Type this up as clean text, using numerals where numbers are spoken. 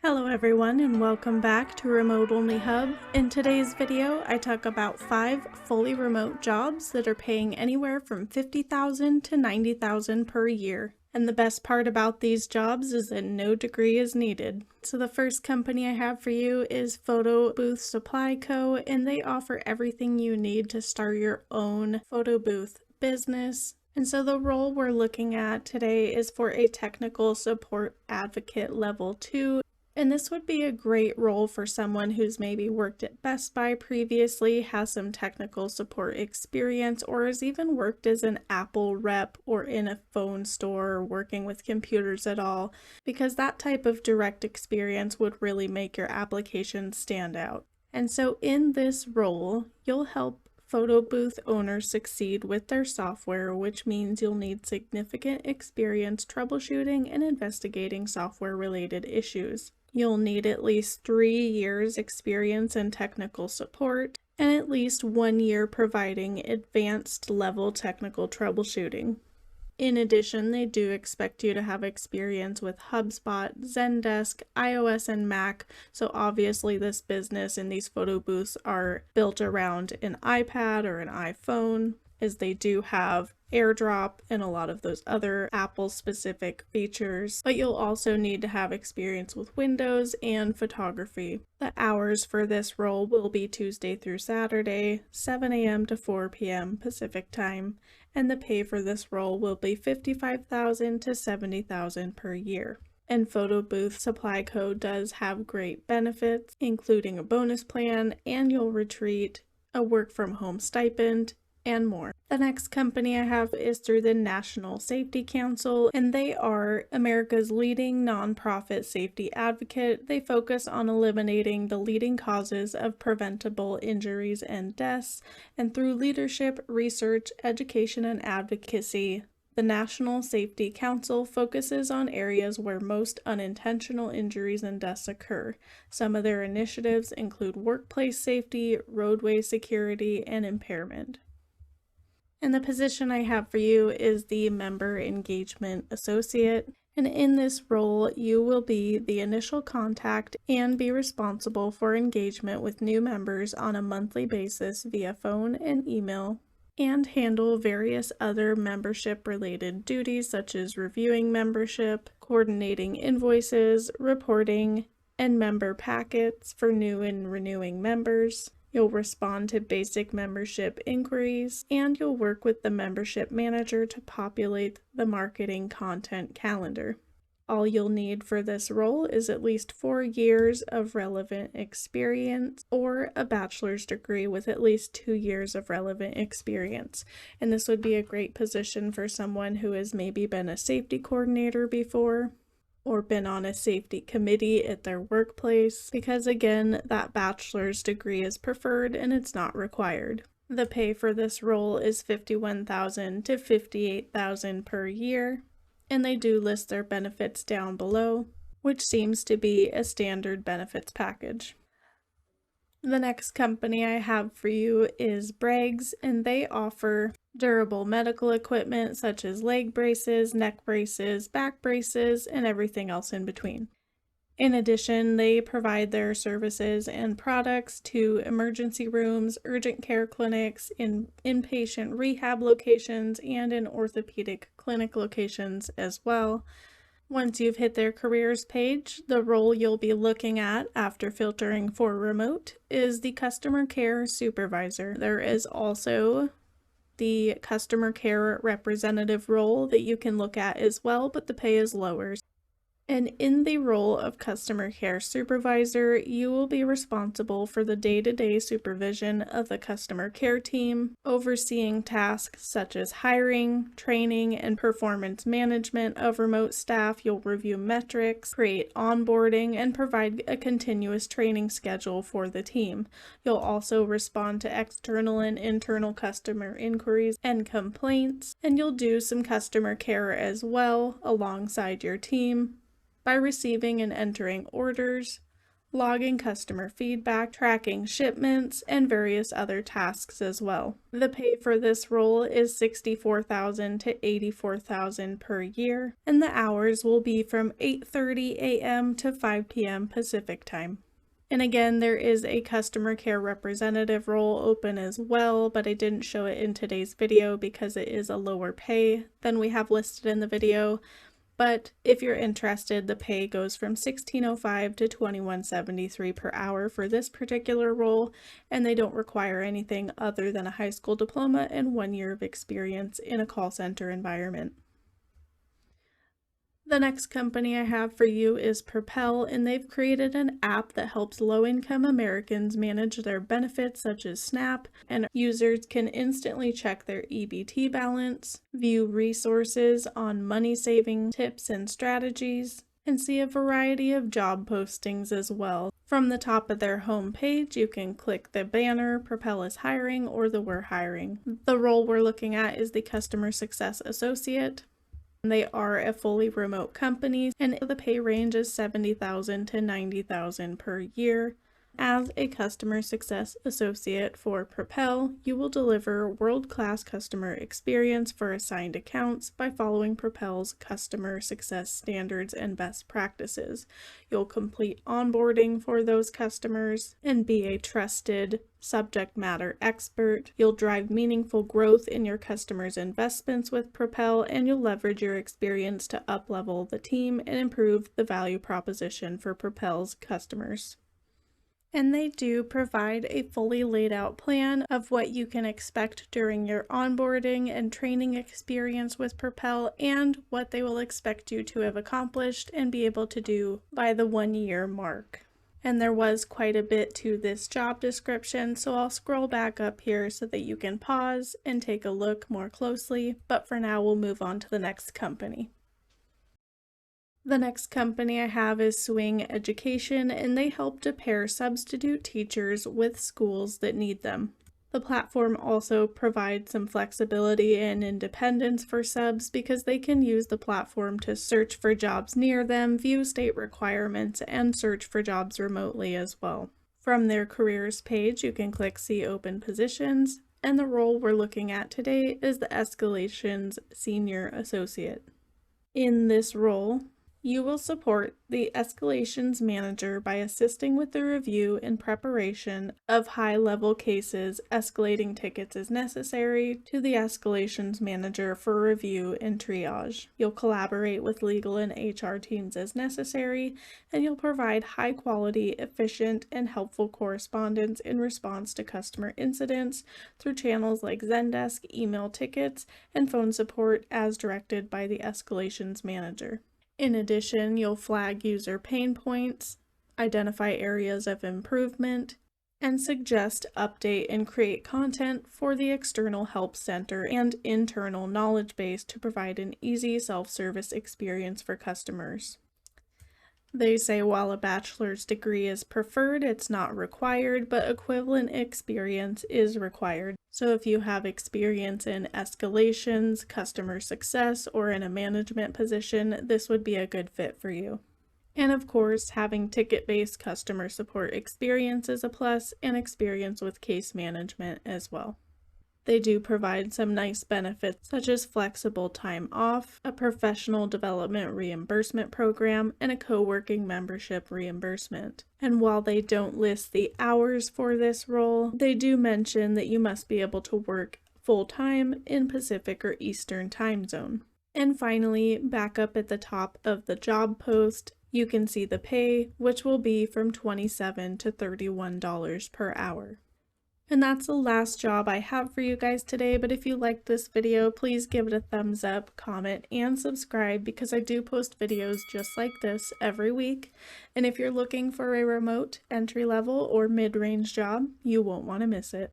Hello everyone and welcome back to Remote Only Hub. In today's video, I talk about 5 fully remote jobs that are paying anywhere from $50,000 to $90,000 per year. And the best part about these jobs is that no degree is needed. So the first company I have for you is Photo Booth Supply Co., and they offer everything you need to start your own photo booth business. And so the role we're looking at today is for a technical support advocate level 2. And this would be a great role for someone who's maybe worked at Best Buy previously, has some technical support experience, or has even worked as an Apple rep or in a phone store or working with computers at all, because that type of direct experience would really make your application stand out. And so in this role, you'll help photo booth owners succeed with their software, which means you'll need significant experience troubleshooting and investigating software-related issues. You'll need at least 3 years experience in technical support and at least 1 year providing advanced level technical troubleshooting. In addition, they do expect you to have experience with HubSpot, Zendesk, iOS, and Mac, so obviously this business and these photo booths are built around an iPad or an iPhone, as they do have AirDrop and a lot of those other Apple-specific features, but you'll also need to have experience with Windows and photography. The hours for this role will be Tuesday through Saturday, 7 a.m. to 4 p.m. Pacific Time, and the pay for this role will be $55,000 to $70,000 per year. And Photo Booth Supply Co. does have great benefits, including a bonus plan, annual retreat, a work-from-home stipend, and more. The next company I have is through the National Safety Council, and they are America's leading nonprofit safety advocate. They focus on eliminating the leading causes of preventable injuries and deaths, and through leadership, research, education, and advocacy, the National Safety Council focuses on areas where most unintentional injuries and deaths occur. Some of their initiatives include workplace safety, roadway security, and impairment. And the position I have for you is the Member Engagement Associate. And in this role, you will be the initial contact and be responsible for engagement with new members on a monthly basis via phone and email, and handle various other membership-related duties such as reviewing membership, coordinating invoices, reporting, and member packets for new and renewing members. You'll respond to basic membership inquiries, and you'll work with the membership manager to populate the marketing content calendar. All you'll need for this role is at least 4 years of relevant experience or a bachelor's degree with at least 2 years of relevant experience. And this would be a great position for someone who has maybe been a safety coordinator before, or been on a safety committee at their workplace, because again, that bachelor's degree is preferred and it's not required. The pay for this role is $51,000 to $58,000 per year, and they do list their benefits down below, which seems to be a standard benefits package. The next company I have for you is Braggs, and they offer durable medical equipment such as leg braces, neck braces, back braces, and everything else in between. In addition, they provide their services and products to emergency rooms, urgent care clinics, in inpatient rehab locations, and in orthopedic clinic locations as well. Once you've hit their careers page, the role you'll be looking at after filtering for remote is the customer care supervisor. There is also the customer care representative role that you can look at as well, but the pay is lower. And in the role of customer care supervisor, you will be responsible for the day-to-day supervision of the customer care team, overseeing tasks such as hiring, training, and performance management of remote staff. You'll review metrics, create onboarding, and provide a continuous training schedule for the team. You'll also respond to external and internal customer inquiries and complaints, and you'll do some customer care as well alongside your team by receiving and entering orders, logging customer feedback, tracking shipments, and various other tasks as well. The pay for this role is $64,000 to $84,000 per year, and the hours will be from 8:30 a.m. to 5 p.m. Pacific time. And again, there is a customer care representative role open as well, but I didn't show it in today's video because it is a lower pay than we have listed in the video. But if you're interested, the pay goes from $16.05 to $21.73 per hour for this particular role, and they don't require anything other than a high school diploma and 1 year of experience in a call center environment. The next company I have for you is Propel, and they've created an app that helps low-income Americans manage their benefits such as SNAP, and users can instantly check their EBT balance, view resources on money-saving tips and strategies, and see a variety of job postings as well. From the top of their home page, you can click the banner, Propel is hiring, or the We're hiring. The role we're looking at is the Customer Success Associate. They are a fully remote company, and the pay range is $70,000 to $90,000 per year. As a customer success associate for Propel, you will deliver world-class customer experience for assigned accounts by following Propel's customer success standards and best practices. You'll complete onboarding for those customers and be a trusted subject matter expert. You'll drive meaningful growth in your customers' investments with Propel, and you'll leverage your experience to up-level the team and improve the value proposition for Propel's customers. And they do provide a fully laid out plan of what you can expect during your onboarding and training experience with Propel, and what they will expect you to have accomplished and be able to do by the 1 year mark. And there was quite a bit to this job description, so I'll scroll back up here so that you can pause and take a look more closely, but for now we'll move on to the next company. The next company I have is Swing Education, and they help to pair substitute teachers with schools that need them. The platform also provides some flexibility and independence for subs because they can use the platform to search for jobs near them, view state requirements, and search for jobs remotely as well. From their careers page, you can click See Open Positions, and the role we're looking at today is the Escalations Senior Associate. In this role, you will support the Escalations Manager by assisting with the review and preparation of high-level cases, escalating tickets as necessary to the Escalations Manager for review and triage. You'll collaborate with legal and HR teams as necessary, and you'll provide high-quality, efficient, and helpful correspondence in response to customer incidents through channels like Zendesk, email tickets, and phone support as directed by the Escalations Manager. In addition, you'll flag user pain points, identify areas of improvement, and suggest, update, and create content for the external help center and internal knowledge base to provide an easy self-service experience for customers. They say while a bachelor's degree is preferred, it's not required, but equivalent experience is required. So if you have experience in escalations, customer success, or in a management position, this would be a good fit for you. And of course, having ticket-based customer support experience is a plus, and experience with case management as well. They do provide some nice benefits such as flexible time off, a professional development reimbursement program, and a co-working membership reimbursement. And while they don't list the hours for this role, they do mention that you must be able to work full-time in Pacific or Eastern time zone. And finally, back up at the top of the job post, you can see the pay, which will be from $27 to $31 per hour. And that's the last job I have for you guys today, but if you liked this video, please give it a thumbs up, comment, and subscribe because I do post videos just like this every week. And if you're looking for a remote, entry-level, or mid-range job, you won't want to miss it.